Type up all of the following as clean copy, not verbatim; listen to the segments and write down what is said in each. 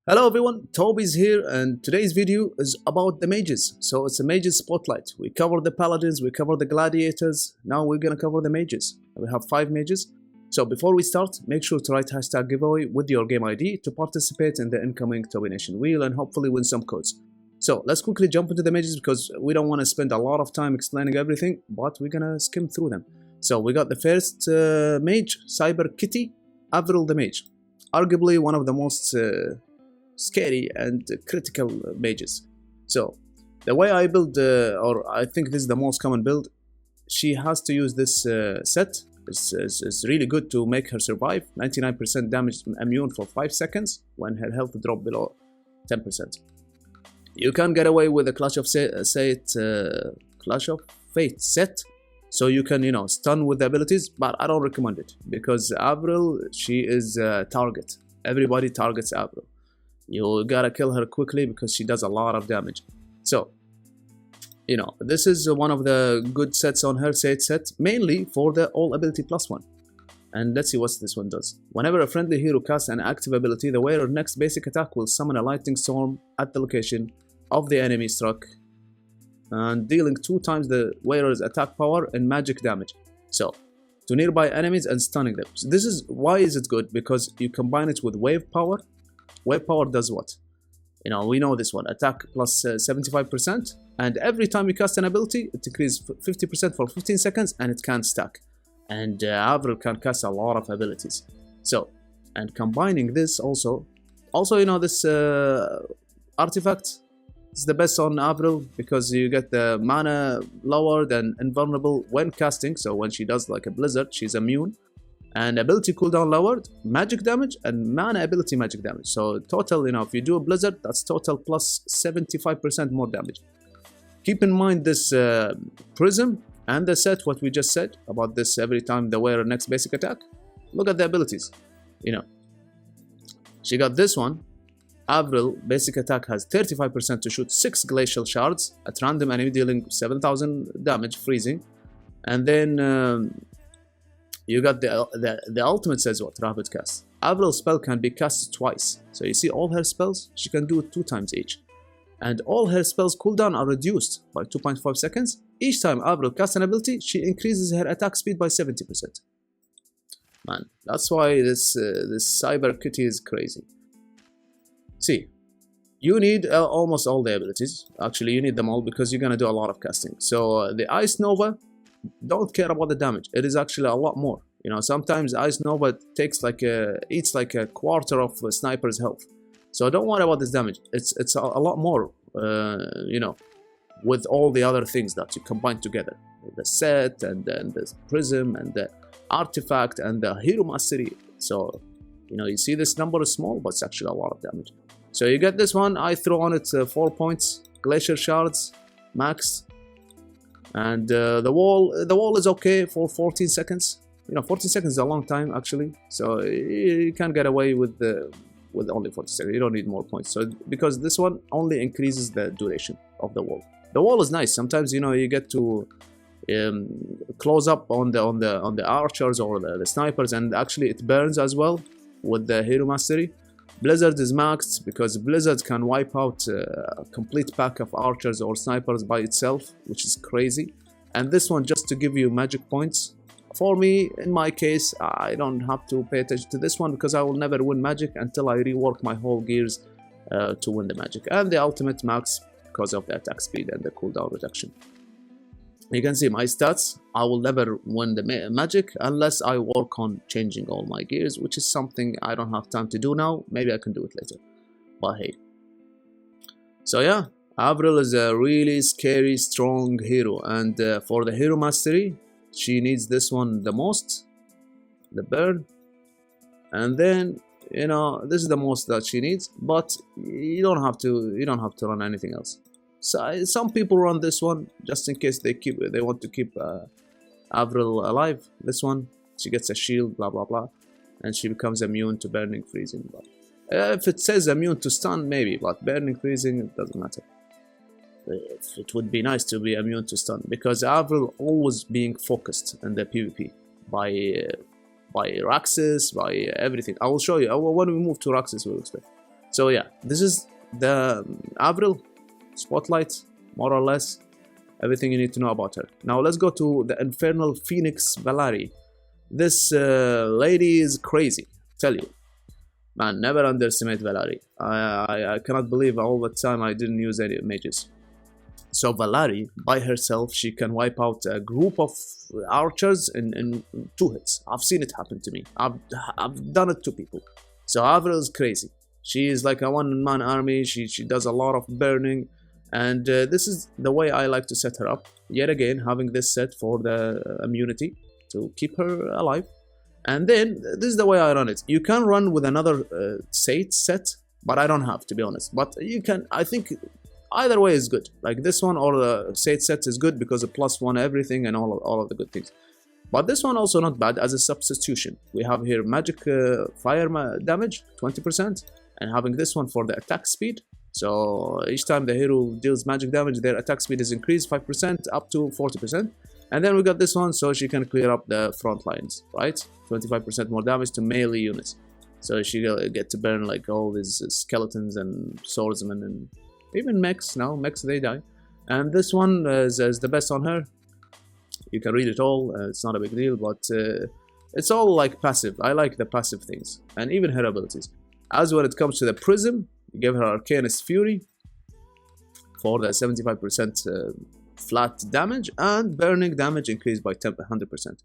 Hello everyone, Toby's here, and today's video is about the mages. So it's a mages spotlight. We covered the paladins, we covered the gladiators, now we're gonna cover the mages. We have 5 mages. So before we start, make sure to write hashtag giveaway with your game ID to participate in the incoming Toby Nation wheel and hopefully win some codes. So let's quickly jump into the mages because we don't want to spend a lot of time explaining everything, but we're gonna skim through them. So we got the first mage, CyberKitty, Avril the mage. Arguably one of the most scary and critical mages. So the way I build, or I think this is the most common build, she has to use this set. It's really good to make her survive. 99% damage immune for 5 seconds when her health drop below 10%. You can get away with a Clash of Fate set, so you can stun with the abilities, but I don't recommend it because Avril, she is a target. Everybody targets Avril. You gotta kill her quickly because she does a lot of damage. So, this is one of the good sets on her set, mainly for the all ability +1. And let's see what this one does. Whenever a friendly hero casts an active ability, the wearer's next basic attack will summon a lightning storm at the location of the enemy struck, and dealing 2 times the wearer's attack power and magic damage. So, to nearby enemies and stunning them. So this is why is it good, because you combine it with wave power. Wave power does what? We know this one. Attack plus 75%. And every time you cast an ability, it increases 50% for 15 seconds and it can't stack. And Avril can cast a lot of abilities. So, and combining this also this artifact is the best on Avril because you get the mana lowered and invulnerable when casting. So when she does like a blizzard, she's immune. And ability cooldown lowered, magic damage, and mana ability magic damage. So total, if you do a blizzard, that's total plus 75% more damage. Keep in mind this prism and the set, what we just said about this every time the wearer next basic attack. Look at the abilities. She got this one. Avril basic attack has 35% to shoot 6 glacial shards at random enemy, dealing 7,000 damage, freezing. And then you got the ultimate says what? Rapid cast. Avril's spell can be cast twice. So you see all her spells, she can do it 2 times each. And all her spells cooldown are reduced by 2.5 seconds. Each time Avril casts an ability, she increases her attack speed by 70%. Man, that's why this CyberKitty is crazy. See, you need almost all the abilities. Actually, you need them all because you're gonna do a lot of casting. So the Ice Nova, don't care about the damage. It is actually a lot more. Sometimes Ice Nova takes eats like a quarter of a sniper's health. So don't worry about this damage. It's a lot more. With all the other things that you combine together, the set and then the prism and the artifact and the hero mastery. So you see this number is small, but it's actually a lot of damage. So you get this one. I throw on it 4 points. Glacier shards, max. And the wall is okay for 14 seconds. 14 seconds is a long time actually. So you can get away with only 40 seconds. You don't need more points. So because this one only increases the duration of the wall. The wall is nice. Sometimes you get to close up on the archers or the snipers, and actually it burns as well with the hero mastery. Blizzard is maxed because Blizzard can wipe out a complete pack of archers or snipers by itself, which is crazy. And this one just to give you magic points. For me, in my case, I don't have to pay attention to this one because I will never win magic until I rework my whole gears to win the magic. And the ultimate max because of the attack speed and the cooldown reduction. You can see my stats. I will never win the magic unless I work on changing all my gears, which is something I don't have time to do now. Maybe I can do it later, but hey. So yeah, Avril is a really scary, strong hero, and for the hero mastery, she needs this one the most, the burn. And then this is the most that she needs, but you don't have to run anything else. So some people run this one just in case they want to keep Avril alive. This one, she gets a shield, blah blah blah, and she becomes immune to burning, freezing. But if it says immune to stun, maybe, but burning, freezing, it doesn't matter. It would be nice to be immune to stun because Avril always being focused in the PvP by Roxas, by everything. I will show you when we move to Roxas. We'll explain. So yeah, this is the Avril spotlight, more or less everything you need to know about her. Now let's go to the Infernal Phoenix Valkyrie. This lady is crazy, tell you. Man, never underestimate Valkyrie. I cannot believe all the time I didn't use any mages. So Valkyrie, by herself, she can wipe out a group of archers in 2 hits. I've seen it happen to me. I've done it to people. So Avril is crazy. She is like a one-man army. She does a lot of burning. And this is the way I like to set her up. Yet again, having this set for the immunity to keep her alive. And then, this is the way I run it. You can run with another Sate set, but I don't have, to be honest. But you can, I think, either way is good. Like this one or the Sate set is good because it +1 everything and all of the good things. But this one also not bad as a substitution. We have here magic fire damage, 20. And having this one for the attack speed. So each time the hero deals magic damage, their attack speed is increased 5% up to 40%. And then we got this one so she can clear up the front lines, right? 25% more damage to melee units. So she get to burn like all these skeletons and swordsmen and even mechs. Now mechs, they die. And this one is the best on her. You can read it all. It's not a big deal, but it's all like passive. I like the passive things and even her abilities. As when it comes to the Prism, you give her Arcanist Fury for the 75% flat damage and burning damage increased by 100%.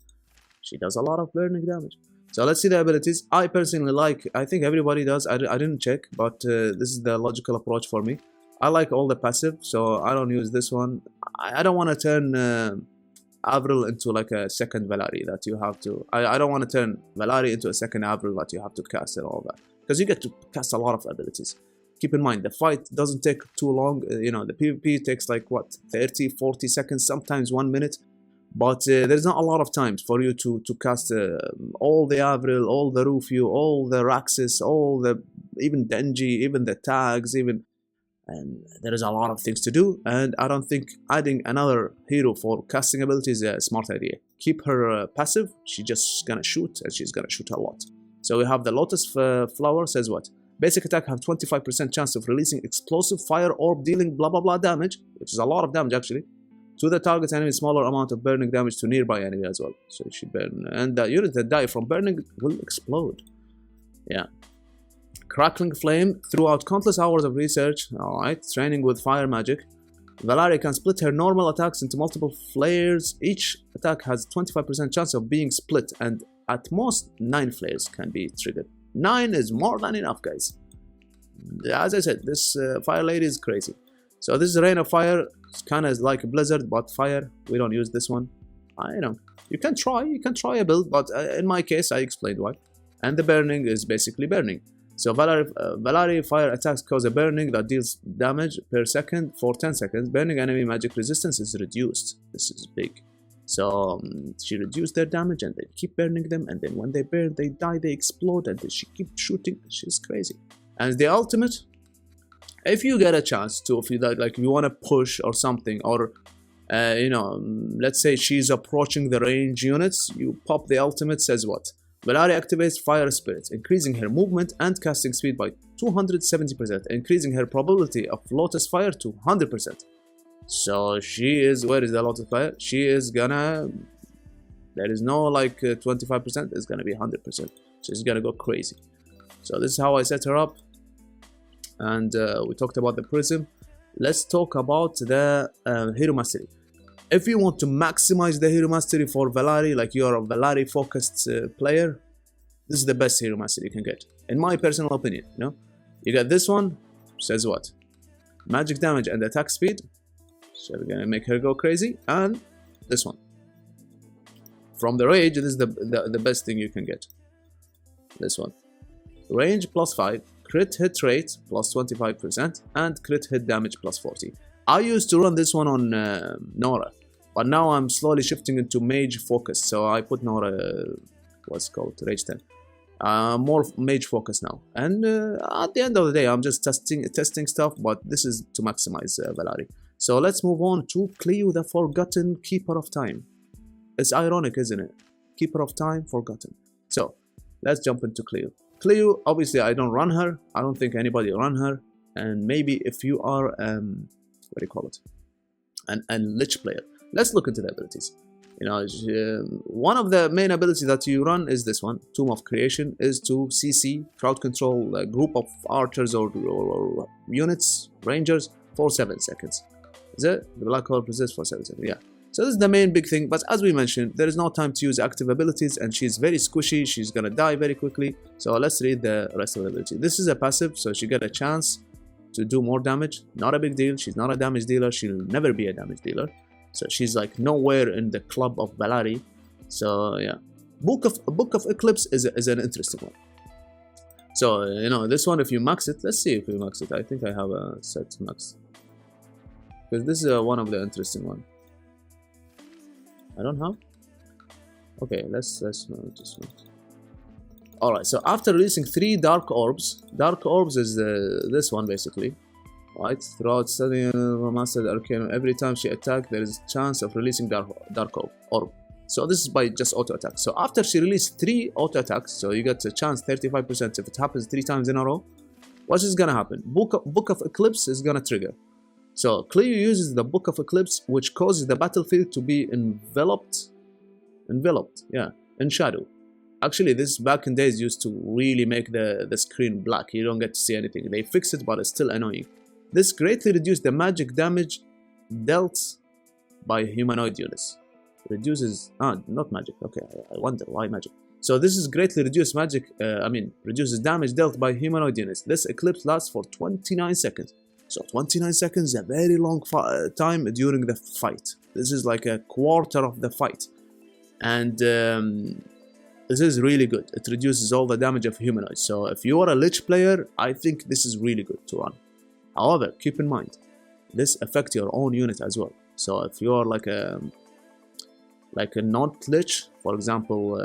She does a lot of burning damage. So let's see the abilities. I personally like, I think everybody does, I didn't check, but this is the logical approach for me. I like all the passive, so I don't use this one. I don't want to turn Avril into like a second Valkyrie that you have to, I don't want to turn Valkyrie into a second Avril that you have to cast and all that. Because you get to cast a lot of abilities. Keep in mind, the fight doesn't take too long. You know, the PvP takes like, what, 30, 40 seconds, sometimes 1 minute. But there's not a lot of times for you to cast all the Avril, all the Rufio, all the Roxas, all the, even Denji, even the tags, even... And there is a lot of things to do. And I don't think adding another hero for casting abilities is a smart idea. Keep her passive. She's just gonna shoot, and she's gonna shoot a lot. So we have the Lotus Flower, says what? Basic attack have 25% chance of releasing explosive fire orb dealing blah blah blah damage, which is a lot of damage actually, to the target enemy, smaller amount of burning damage to nearby enemy as well. So she burn, and the unit that die from burning will explode. Yeah. Crackling Flame, throughout countless hours of research, alright, training with fire magic, Valkyrie can split her normal attacks into multiple flares. Each attack has 25% chance of being split, and at most 9 flares can be triggered. 9 is more than enough, guys. As I said, this fire lady is crazy. So this is Rain of Fire. It's kind of like a blizzard, but fire. We don't use this one. I know. You can try a build, but in my case, I explained why. And the burning is basically burning. So Valkyrie fire attacks cause a burning that deals damage per second for 10 seconds. Burning enemy magic resistance is reduced. This is big. So she reduced their damage and they keep burning them, and then when they burn, they die, they explode, and then she keeps shooting. She's crazy. And the ultimate, if you get a chance to, if you like, you want to push or something, or you know, let's say she's approaching the range units, you pop the ultimate. Says what? Valkyrie activates Fire Spirit, increasing her movement and casting speed by 270%, increasing her probability of Lotus Fire to 100%. So she is, where is the Lotus Fire? She is gonna, there is no like 25%, it's gonna be 100%. She's gonna go crazy. So this is how I set her up. And we talked about the Prism. Let's talk about the Hero Mastery. If you want to maximize the Hero Mastery for Valkyrie, like you're a Valkyrie focused player, this is the best Hero Mastery you can get, in my personal opinion. You know, you got this one, says what? Magic damage and attack speed. So we're gonna make her go crazy. And this one, from the rage, this is the best thing you can get. This one, range +5, crit hit rate +25%, and crit hit damage +40. I used to run this one on Nora, but now I'm slowly shifting into mage focus. So I put Nora, what's called rage 10, more mage focus now. And at the end of the day, I'm just testing stuff, but this is to maximize Valkyrie. So let's move on to Cleo, the Forgotten Keeper of Time. It's ironic, isn't it? Keeper of Time, Forgotten. So let's jump into Cleo. Cleo, obviously I don't run her. I don't think anybody run her. And maybe if you are, what do you call it? An Lich player. Let's look into the abilities. You know, one of the main abilities that you run is this one, Tomb of Creation, is to CC, crowd control a group of archers or units, rangers, for 7 seconds. Is it? The black hole persists for 7 seconds, yeah. So this is the main big thing, but as we mentioned, there is no time to use active abilities, and she's very squishy, she's gonna die very quickly. So let's read the rest of the ability. This is a passive, so she get a chance to do more damage. Not a big deal, she's not a damage dealer, she'll never be a damage dealer. So she's like nowhere in the club of Valkyrie. So yeah, Book of Eclipse is an interesting one. So you know, this one, if you max it, let's see if we max it. I think I have a set max, because this is one of the interesting one. I don't have. Okay, let's just one. All right. So after releasing 3 dark orbs is this one basically. Right, throughout studying Mastered Arcane, every time she attacks, there is a chance of releasing dark orb. So this is by just auto attack. So after she released 3 auto attacks, so you get a chance 35% if it happens 3 times in a row. What is gonna happen? Book of Eclipse is gonna trigger. So Cleo uses the Book of Eclipse, which causes the battlefield to be enveloped, yeah, in shadow. Actually, this back in days used to really make the screen black. You don't get to see anything. They fixed it, but it's still annoying. This greatly reduces the magic damage dealt by humanoid units. Reduces, not magic. Okay, I wonder why magic. So this is greatly reduced magic, reduces damage dealt by humanoid units. This eclipse lasts for 29 seconds. So 29 seconds is a very long time during the fight. This is like a quarter of the fight. And this is really good. It reduces all the damage of humanoids. So if you are a Lich player, I think this is really good to run. However, keep in mind, this affects your own unit as well. So if you are like a not-Lich, for example,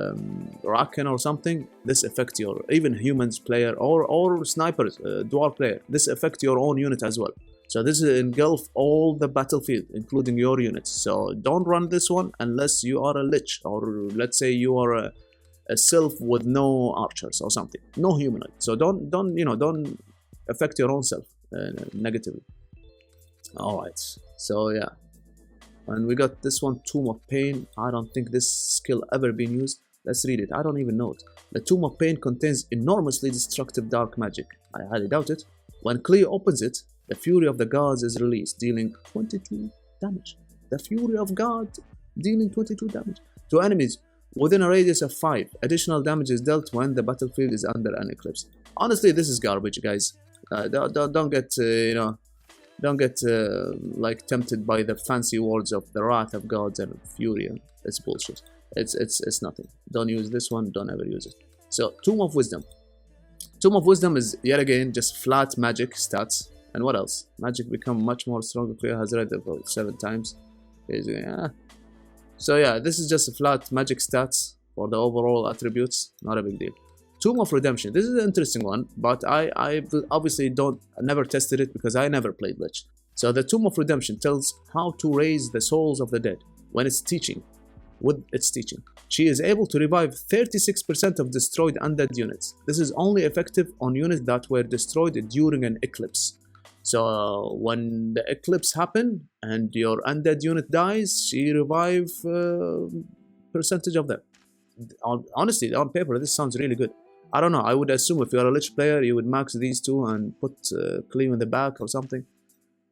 Raken or something, this affects your even humans player or snipers, dwarf player. This affects your own unit as well. So this engulf all the battlefield, including your units. So don't run this one unless you are a Lich, or let's say you are a self with no archers or something, no humanoid. So don't affect your own self negatively. All right. So yeah. And we got this one, Tomb of Pain. I don't think this skill ever been used. Let's read it. I don't even know it. The Tomb of Pain contains enormously destructive dark magic. I highly doubt it. When Cleo opens it, the Fury of the Gods is released, dealing 22 damage. The Fury of God dealing 22 damage to enemies within a radius of 5. Additional damage is dealt when the battlefield is under an eclipse. Honestly, this is garbage, guys. Don't get don't get like tempted by the fancy words of the wrath of gods and fury. It's bullshit. It's nothing. Don't use this one. Don't ever use it. So Tomb of Wisdom. Tomb of Wisdom is yet again just flat magic stats. And what else? Magic become much more stronger. Cleo has read about 7 times. So yeah, this is just a flat magic stats for the overall attributes. Not a big deal. Tomb of Redemption. This is an interesting one, but I obviously never tested it because I never played Lich. So the Tomb of Redemption tells how to raise the souls of the dead when it's teaching. With its teaching, she is able to revive 36% of destroyed undead units. This is only effective on units that were destroyed during an eclipse. So when the eclipse happened and your undead unit dies, she revive percentage of them. Honestly, on paper, this sounds really good. I don't know, I would assume if you're a Lich player, you would max these 2 and put Cleo in the back or something.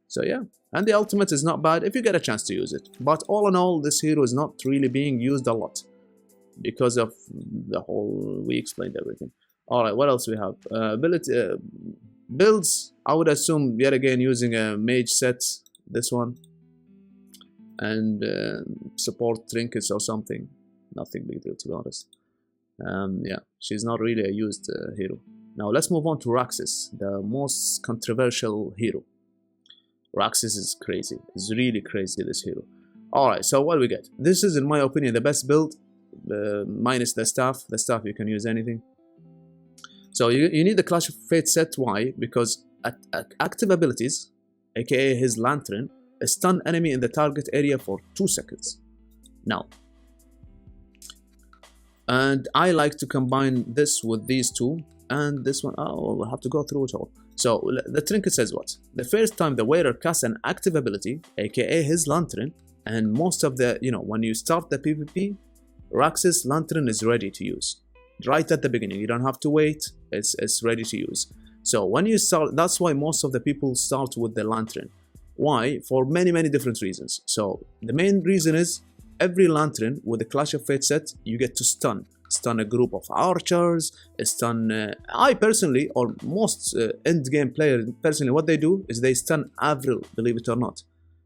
So yeah, and the ultimate is not bad if you get a chance to use it. But all in all, this hero is not really being used a lot because of the whole, we explained everything. Alright, what else we have? Builds, I would assume yet again using a mage set, this one. And support trinkets or something. Nothing big deal, to be honest. Yeah, she's not really a used hero. Now let's move on to Roxas, the most controversial hero. Roxas is crazy. It's really crazy, this hero. Alright, so what do we get? This is, in my opinion, the best build, minus the staff. The staff, you can use anything. So you need the Clash of Fate set. Why? Because active abilities, aka his Lantern, stun enemy in the target area for 2 seconds. Now, and I like to combine this with these 2 and this one, oh, we'll have to go through it all. So the trinket says what? The first time the wearer casts an active ability, aka his lantern, and most of the, when you start the PvP, Roxas lantern is ready to use. Right at the beginning, you don't have to wait, it's ready to use. So when you start, that's why most of the people start with the lantern. Why? For many different reasons. So the main reason is, every lantern with the Clash of Fate set, you get to stun a group of archers, I personally, or most end game players personally, what they do is they stun Avril, believe it or not.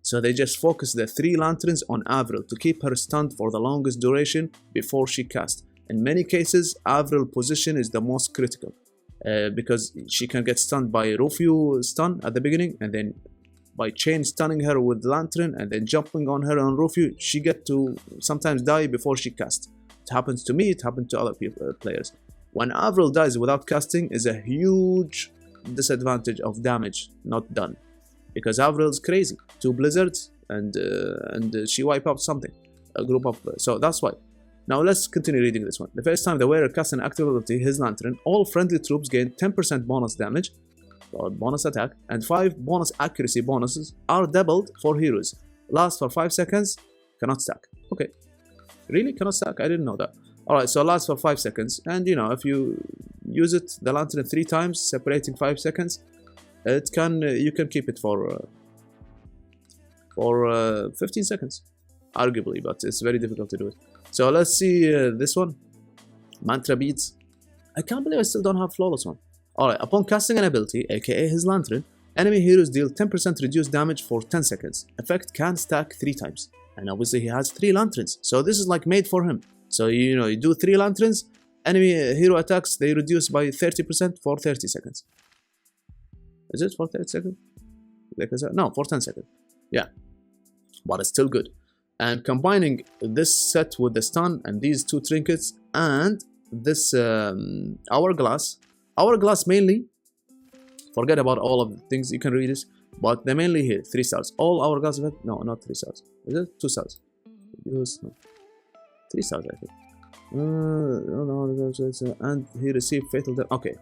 So they just focus the 3 lanterns on Avril to keep her stunned for the longest duration before she casts. In many cases, Avril's position is the most critical, because she can get stunned by Rufio stun at the beginning, and then by chain stunning her with lantern, and then jumping on her on Rufio, she get to sometimes die before she casts. It happens to me, it happened to other players. When Avril dies without casting is a huge disadvantage of damage not done, because Avril is crazy. 2 blizzards and she wipe out something, a group of, so that's why. Now let's continue reading this one. The first time the wearer casts an active ability, his lantern, all friendly troops gain 10% bonus damage or bonus attack, and 5 bonus accuracy bonuses are doubled for heroes. Last for 5 seconds, cannot stack. Okay, really cannot stack? I didn't know that. Alright, so last for 5 seconds, and if you use it, the lantern 3 times, separating 5 seconds, it can you can keep it for 15 seconds, arguably, but it's very difficult to do it. So let's see this one, mantra beads. I can't believe I still don't have flawless one. Alright, upon casting an ability, aka his lantern, enemy heroes deal 10% reduced damage for 10 seconds. Effect can stack 3 times. And obviously he has 3 lanterns, so this is like made for him. So you do 3 lanterns, enemy hero attacks, they reduce by 30% for 30 seconds. Is it for 30 seconds? No, for 10 seconds. Yeah, but it's still good. And combining this set with the stun and these 2 trinkets and this hourglass mainly, forget about all of the things, you can read this, but they mainly here 3 stars. All hourglass effect, no, not 3 stars. Is it 2 stars? Use, no. 3 stars, I think. And he received fatal damage. Okay,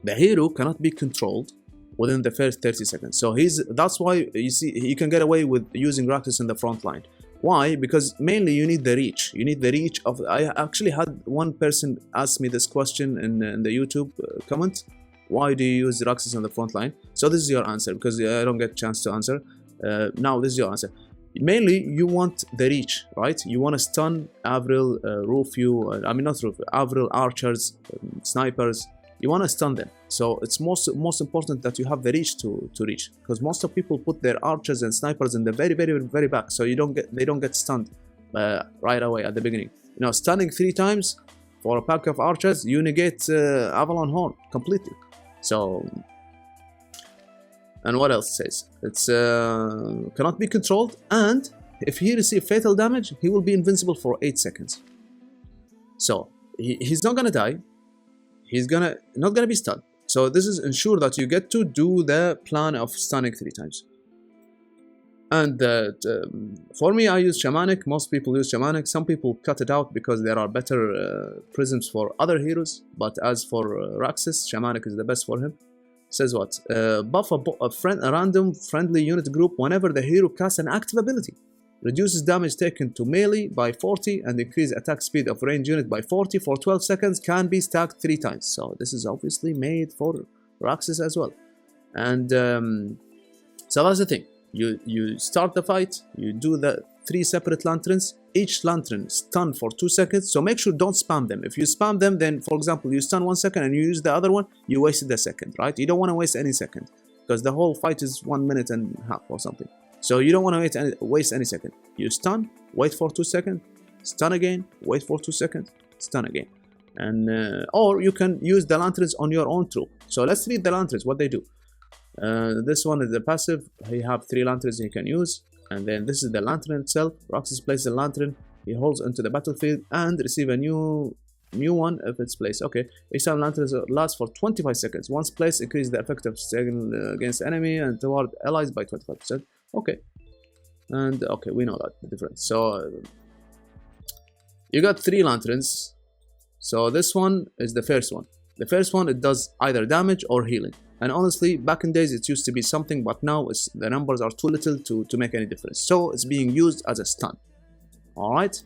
the hero cannot be controlled within the first 30 seconds. So that's why you see you can get away with using Roxas in the front line. Why? Because mainly you need the reach. You need the reach of. I actually had one person ask me this question in the YouTube comment. Why do you use Roxas on the front line? So this is your answer, because I don't get a chance to answer. Now this is your answer. Mainly you want the reach, right? You want to stun Avril, Rufio. I mean not Rufio. Avril, archers, snipers. You want to stun them. So it's most important that you have the reach to reach, because most of people put their archers and snipers in the very back, so they don't get stunned right away at the beginning. Stunning 3 times for a pack of archers, you negate Avalon Horn completely. So, and what else says? It's cannot be controlled, and if he receives fatal damage, he will be invincible for 8 seconds. So he's not gonna die. He's not gonna be stunned. So this is ensure that you get to do the plan of stunning 3 times. And for me, I use Shamanic. Most people use Shamanic. Some people cut it out because there are better prisms for other heroes. But as for Roxas, Shamanic is the best for him. Says what? Buff a random friendly unit group whenever the hero casts an active ability. Reduces damage taken to melee by 40 and increase attack speed of ranged unit by 40 for 12 seconds. Can be stacked 3 times. So this is obviously made for Roxas as well. And so that's the thing. You start the fight, you do the 3 separate lanterns, each lantern stun for 2 seconds, so make sure don't spam them. If you spam them, then for example you stun 1 second and you use the other one, you wasted the second, right? You don't want to waste any second, because the whole fight is 1 minute and a half or something. So you don't want to waste any second. You stun, wait for 2 seconds, stun again, wait for 2 seconds, stun again. And or you can use the lanterns on your own troop. So let's read the lanterns, what they do. This one is the passive. He have 3 lanterns he can use, and then this is the lantern itself. Roxas places the lantern, he holds into the battlefield and receive a new one if it's placed. Okay, each time lanterns lasts for 25 seconds. Once placed, increase the effect of staying against enemy and toward allies by 25%. Okay, and okay, we know that the difference. So you got 3 lanterns. So this one is the first one. The first one, it does either damage or healing. And honestly, back in days it used to be something, but now the numbers are too little to make any difference. So it's being used as a stun. Alright.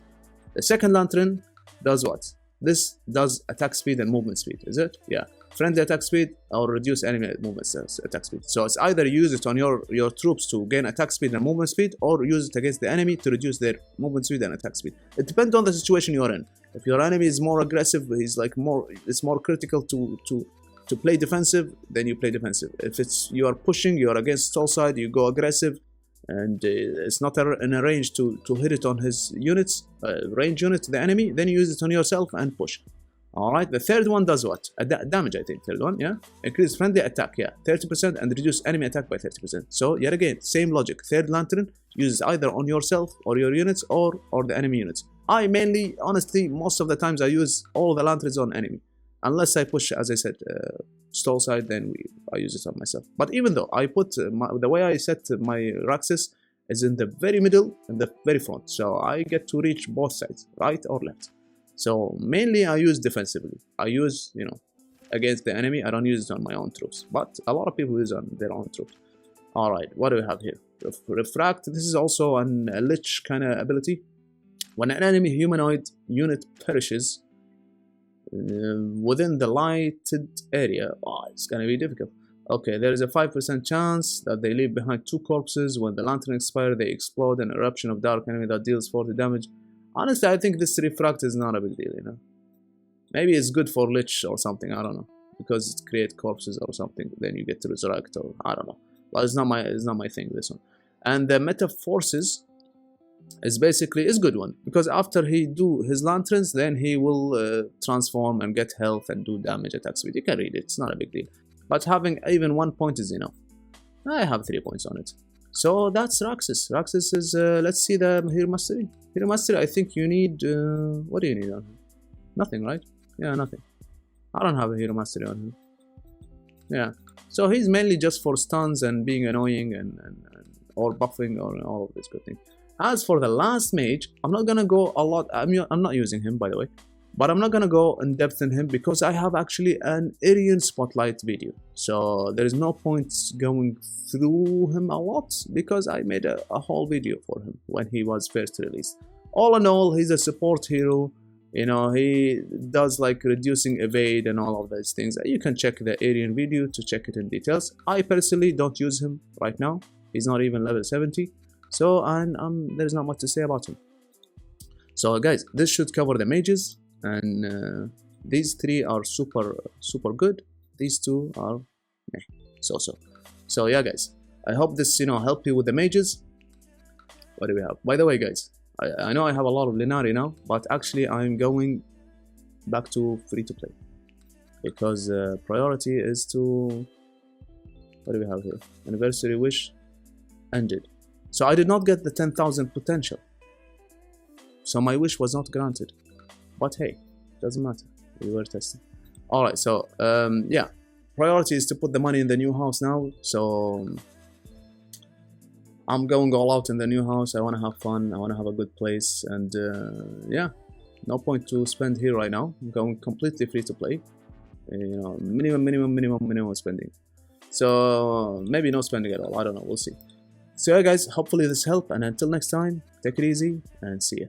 The second lantern does what? This does attack speed and movement speed, is it? Yeah. Friendly attack speed or reduce enemy movement attack speed. So it's either use it on your troops to gain attack speed and movement speed, or use it against the enemy to reduce their movement speed and attack speed. It depends on the situation you're in. If your enemy is more aggressive, it's more critical to play defensive, then you play defensive. If you are pushing, you are against stall side, you go aggressive, and it's not in a range to hit it on his units, range unit, the enemy, then you use it on yourself and push. Alright, the third one does what? Damage, I think. Third one, yeah? Increase friendly attack, yeah, 30%, and reduce enemy attack by 30%. So, yet again, same logic. Third lantern uses either on yourself or your units or the enemy units. I mainly, honestly, most of the times I use all the lanterns on enemy. Unless I push, as I said, stall side, then I use it on myself. But even though I put, the way I set my Roxas is in the very middle and the very front. So I get to reach both sides, right or left. So mainly I use defensively. I use, against the enemy. I don't use it on my own troops. But a lot of people use it on their own troops. Alright, what do we have here? Refract. This is also a lich kind of ability. When an enemy humanoid unit perishes within the lighted area, it's gonna be difficult. Okay, there is a 5% chance that they leave behind 2 corpses. When the lantern expires, they explode an eruption of dark enemy that deals 40 damage. Honestly, I think this refract is not a big deal, Maybe it's good for lich or something, I don't know. Because it creates corpses or something, then you get to resurrect, or I don't know. But it's not my thing, this one. And the meta forces is basically a good one, because after he do his lanterns, then he will transform and get health and do damage attack speed. You can read it, it's not a big deal. But having even 1 point is enough. I have 3 points on it. So that's Roxas. Roxas is, let's see the Hero Mastery. Hero Mastery, I think you need, what do you need on him? Nothing, right? Yeah, nothing. I don't have a Hero Mastery on him. Yeah. So he's mainly just for stuns and being annoying or buffing or all of this good thing. As for the last mage, I'm not gonna go a lot. I'm not using him, by the way, but I'm not gonna go in depth in him because I have actually an Aryan spotlight video. So there is no point going through him a lot because I made a whole video for him when he was first released. All in all, he's a support hero. He does like reducing evade and all of those things. You can check the Aryan video to check it in details. I personally don't use him right now. He's not even level 70. So, there's not much to say about him. So, guys, this should cover the mages. And these 3 are super good. These 2 are so. So, yeah, guys. I hope this, help you with the mages. What do we have? By the way, guys, I know I have a lot of Linari now, but actually I'm going back to free-to-play. Because priority is to... What do we have here? Anniversary wish ended. So I did not get the 10,000 potential. So my wish was not granted. But hey, doesn't matter. We were testing. Alright, so yeah. Priority is to put the money in the new house now. So I'm going all out in the new house. I want to have fun. I want to have a good place. And yeah, no point to spend here right now. I'm going completely free to play. Minimum spending. So maybe no spending at all. I don't know. We'll see. So yeah, guys, hopefully this helped, and until next time, take it easy and see ya.